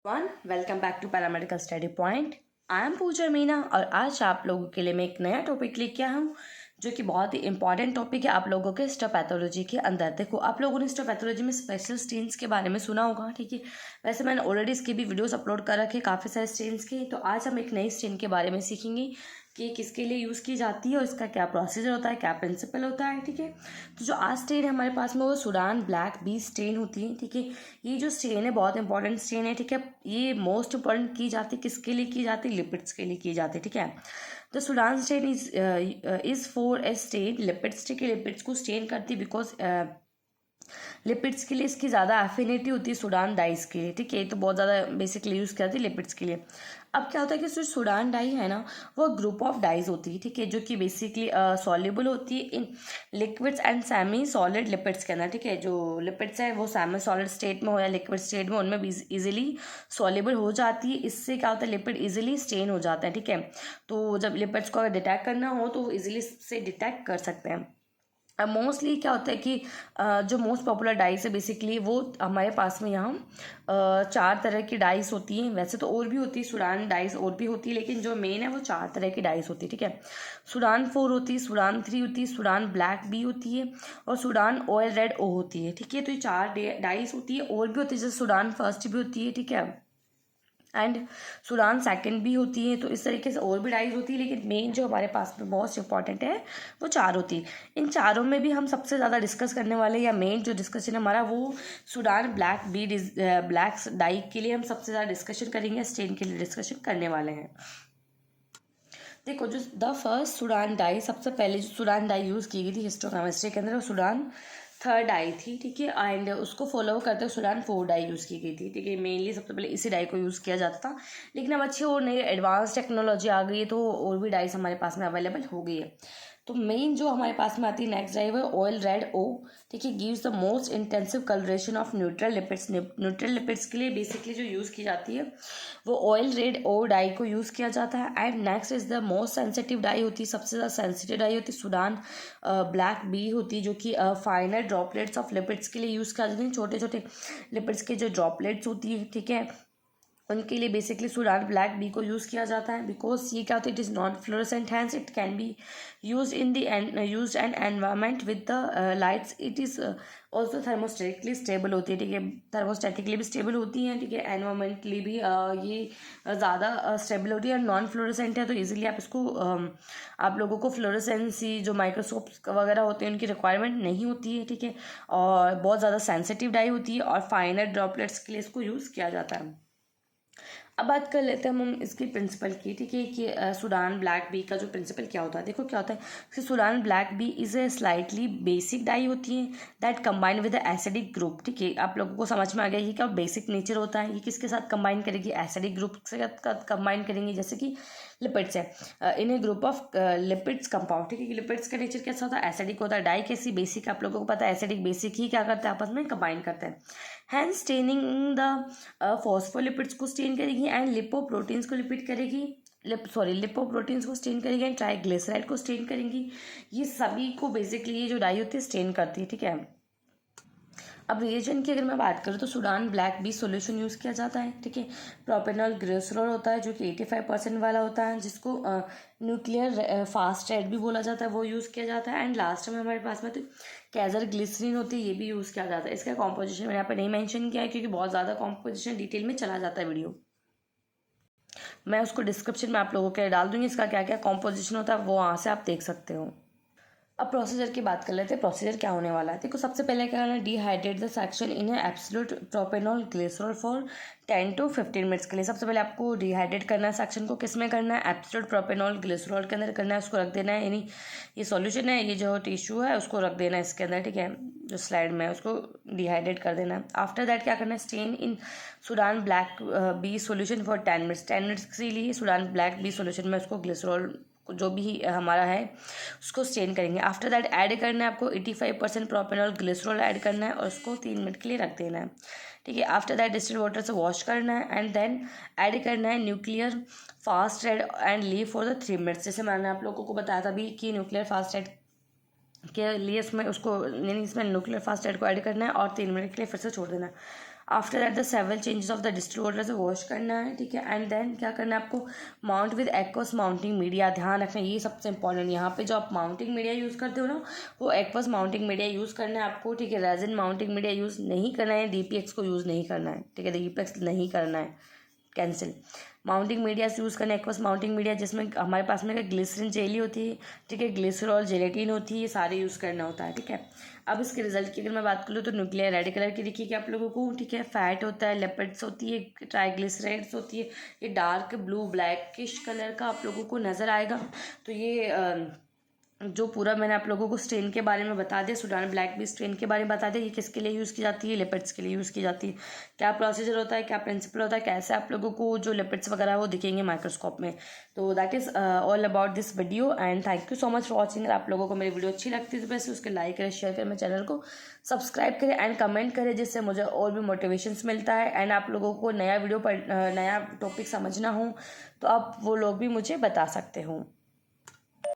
One welcome back to paramedical study point. I am Pooja Meena और आज आप लोगों के लिए मैं एक नया टॉपिक लेके आया हूँ जो कि बहुत ही इंपॉर्टेंट टॉपिक है आप लोगों के हिस्टोपैथोलॉजी के अंदर। देखो, आप लोगों ने हिस्टोपैथोलॉजी में स्पेशल स्टेन्स के बारे में सुना होगा, ठीक है। वैसे मैंने ऑलरेडी इसके भी वीडियोस अपलोड कर रखे काफ़ी सारे स्टेन्स के। तो आज हम एक नई स्टेन के बारे में सीखेंगे कि किसके लिए यूज़ की जाती है और इसका क्या प्रोसीजर होता है, क्या प्रिंसिपल होता है, ठीक है। तो जो आज स्टेन है हमारे पास में वो सूडान ब्लैक बी स्टेन होती है, ठीक है। ये जो स्टेन है बहुत इंपॉर्टेंट स्टेन है, ठीक है। ये मोस्ट इंपॉर्टेंट की जाती है, किसके लिए की जाती है, लिपिड्स के लिए की जाती है, ठीक है। तो Sudan stain is for a stain lipids, ठीक है। लिपिड्स को स्टेन करती है बिकॉज लिपिड्स के लिए इसकी ज़्यादा एफिनिटी होती है सूडान डाइस के लिए, ठीक है। तो बहुत ज़्यादा बेसिकली यूज़ करती है लिपिड्स के लिए। अब क्या होता है कि जो सूडान डाई है ना, वो ग्रुप ऑफ डाइज होती है, ठीक है, जो कि बेसिकली सॉल्युबल होती है in liquids and semi solid lipids के अंदर, ठीक है। जो लिपिड्स है वो सेमी सॉलिड स्टेट में हो या लिक्विड स्टेट में, उनमें भी इजीली सॉल्युबल हो जाती है। इससे क्या होता है, लिपिड इजीली स्टेन हो जाता है, ठीक है। तो जब लिपिड्स को अगर डिटेक्ट करना हो तो इजीली से डिटेक्ट कर सकते हैं। अब मोस्टली क्या होता है कि जो मोस्ट पॉपुलर डाइस है बेसिकली वो हमारे पास में यहाँ चार तरह की डाइस होती हैं। वैसे तो और भी होती है, सूडान डाइस और भी होती है, लेकिन जो मेन है वो चार तरह की डाइस होती है, ठीक है। सूडान 4 होती है, सूडान 3 होती है, सूडान ब्लैक बी होती है और सूडान ऑयल रेड ओ होती है, ठीक है। तो ये चार डाइस होती है। और भी होती है जैसे सूडान फर्स्ट भी होती है, ठीक है, एंड सूडान सेकंड भी होती है। तो इस तरीके से और भी डाइज होती है, लेकिन मेन जो हमारे पास में मोस्ट इंपॉर्टेंट है वो चार होती है। इन चारों में भी हम सबसे ज़्यादा डिस्कस करने वाले या मेन जो डिस्कशन हमारा वो Sudan black B black dye के लिए हम सबसे ज़्यादा डिस्कशन करेंगे, स्टेन के लिए डिस्कशन करने वाले हैं। देखो, जो द फर्स्ट सूडान डाई, सबसे पहले जो सूडान डाई यूज़ की गई थी हिस्टोकेमिस्ट्री के अंदर, वो सूडान 3 डाई थी, ठीक है। एंड उसको फॉलो करते हुए सूडान 4 डाई यूज़ की गई थी, ठीक है। मेनली सबसे पहले इसी डाई को यूज़ किया जाता था, लेकिन अब अच्छी और नई एडवांस टेक्नोलॉजी आ गई है तो और भी डाइस हमारे पास में अवेलेबल हो गई है। तो मेन जो हमारे पास में आती है नेक्स्ट डाई वो ऑयल रेड ओ, ठीक है। Gives the most intensive coloration of neutral lipids. Neutral lipids के लिए बेसिकली जो यूज़ की जाती है वो ऑयल रेड ओ डाई को यूज़ किया जाता है। And next is the most sensitive dye होती है, सबसे ज़्यादा सेंसिटिव डाई होती है सूडान ब्लैक बी होती है, जो कि फाइनर ड्रॉपलेट्स ऑफ लिपिड्स के लिए यूज़ किया जाता है। छोटे छोटे लिपिड्स के जो ड्रॉपलेट्स होती है, ठीक है, उनके लिए बेसिकली सूडान ब्लैक बी को यूज़ किया जाता है। बिकॉज ये क्या होता है, it is non fluorescent, hence it can be use in the use and environment with the lights. It is also thermostatically stable होती है, ठीक है। थर्मोस्टेटिकली भी स्टेबल होती हैं, ठीक है। एनवायरमेंटली भी ये ज़्यादा स्टेबल होती है और नॉन फ्लोरेसेंट है, तो इजीली आप इसको आप लोगों को फ्लोरेसेंसी जो माइक्रोस्कोप वगैरह होते हैं उनकी रिक्वायरमेंट नहीं होती है, ठीक है। और बहुत ज़्यादा सेंसिटिव डाई होती है और फाइनर ड्रॉपलेट्स के लिए इसको यूज़ किया जाता है। अब बात कर लेते हैं हम इसकी प्रिंसिपल की, ठीक है, कि सूडान ब्लैक बी का जो प्रिंसिपल क्या होता है। देखो क्या होता है कि Sudan black B is a slightly basic dye होती है that combine with the acidic group, ठीक है। आप लोगों को समझ में आ गया ये क्या बेसिक नेचर होता है, ये किसके साथ कंबाइन करेगी, एसिडिक ग्रुप के साथ कंबाइन करेंगे, जैसे कि लिपिड्स है इन ए ग्रुप ऑफ लिपिड्स कंपाउंड, ठीक है। लिपिड्स का नेचर कैसा होता है, एसिडिक होता है। डाई कैसी, बेसिक, आप लोगों को पता है एसिडिक बेसिक ही क्या करते हैं, आपस में कंबाइन करते हैं। हैंस स्टेनिंग द फॉस्फोलिपिड्स को स्टेन करेगी एंड लिपोप्रोटीन्स को लिपिड करेगी, लिपोप्रोटीन्स को स्टेन करेगी एंड ट्राइग्लिसराइड को स्टेन करेंगी। ये सभी को बेसिकली ये जो डाई होती है स्टेन करती है, ठीक है। अब रिएजेंट की अगर मैं बात करूँ तो Sudan black B solution use किया जाता है, ठीक है। प्रोपेनॉल ग्लिसरॉल होता है जो कि 85% वाला होता है, जिसको न्यूक्लियर फास्ट रेड भी बोला जाता है, वो यूज़ किया जाता है। एंड लास्ट में हमारे पास में तो कैजर ग्लिसरीन होती है, ये भी यूज़ किया जाता है। इसका कॉम्पोजिशन मैंने यहाँ पे नहीं मेंशन किया है क्योंकि बहुत ज़्यादा कॉम्पोजिशन डिटेल में चला जाता है वीडियो। मैं उसको डिस्क्रिप्शन में आप लोगों के लिए डाल दूँगी, इसका क्या क्या कॉम्पोजिशन होता है वो वहाँ से आप देख सकते हो। अब प्रोसीजर की बात कर लेते हैं, प्रोसीजर क्या होने वाला है। देखो, सबसे पहले क्या करना है, dehydrate the section in absolute propanol glycerol for 10 to 15 minutes के लिए। सबसे पहले आपको डिहाइड्रेट करना है सेक्शन को, किस में करना है, एब्सोल्यूट प्रोपेनॉल ग्लिसरॉल के अंदर करना है। उसको रख देना है, यानी ये सॉल्यूशन है, ये जो टिश्यू है उसको रख देना है इसके अंदर, ठीक है, जो स्लाइड में है उसको डिहाइड्रेट कर देना है। आफ्टर दैट क्या करना है, stain in Sudan black B solution for 10 minutes. 10 minutes के लिए सूडान ब्लैक बी सोल्यूशन में उसको ग्लिसरॉल जो भी हमारा है उसको स्टेन करेंगे। आफ्टर दैट ऐड करना है आपको 85% प्रोपेनॉल ग्लिसरॉल ऐड करना है और उसको 3 मिनट के लिए रख देना है, ठीक है। आफ्टर दैट डिस्टिल्ड वाटर से वॉश करना है एंड देन ऐड करना है nuclear fast red and leave for the 3 minutes. जैसे मैंने आप लोगों को बताया था अभी कि न्यूक्लियर फास्ट रेड के लिए इसमें उसको यानी इसमें न्यूक्लियर फास्ट रेड को ऐड करना है और 3 मिनट के लिए फिर से छोड़ देना है। After that the several changes of the distil water से वॉश करना है, ठीक है। एंड देन क्या करना है आपको, mount with aqueous mounting media. ध्यान रखना ये सबसे इंपॉर्टेंट, यहाँ पे जो आप माउंटिंग मीडिया यूज़ करते हो ना वो एक्वस माउंटिंग मीडिया यूज़ करना है आपको, ठीक है। रेजिन माउंटिंग मीडिया यूज़ नहीं करना है, DPX को यूज़ नहीं करना है, ठीक है। DPX नहीं करना है, कैंसिल। माउंटिंग मीडिया यूज़ करना है एक्वस माउंटिंग मीडिया जिसमें हमारे पास में ग्लिसरीन जेली होती है, ठीक है, ग्लिसरॉल जेलेटिन होती है, ये सारे यूज़ करना होता है, ठीक है। अब इसके रिजल्ट की अगर मैं बात करूँ तो न्यूक्लियर रेड कलर की दिखेगी आप लोगों को, ठीक है। फैट होता है, लिपिड्स होती है, ट्राइग्लिसराइड्स होती है, ये डार्क ब्लू ब्लैकिश कलर का आप लोगों को नज़र आएगा। तो ये जो पूरा मैंने आप लोगों को स्ट्रेन के बारे में बता दिया, सूडान ब्लैक भी स्ट्रेन के बारे में बता दिया, ये किसके लिए यूज़ की जाती है, लिपिड्स के लिए यूज़ की जाती है। क्या प्रोसीजर होता है, क्या प्रिंसिपल होता है, कैसे आप लोगों को जो लिपिड्स वगैरह है वो दिखेंगे माइक्रोस्कोप में। तो that is all about this video and thank you so much for watching. अगर आप लोगों को मेरी वीडियो अच्छी लगती है तो वैसे उसके लाइक करें, शेयर करें, मेरे चैनल को सब्सक्राइब करें एंड कमेंट करें, जिससे मुझे और भी मोटिवेशंस मिलता है। एंड आप लोगों को नया वीडियो नया टॉपिक समझना हो तो आप वो लोग भी मुझे बता सकते हो।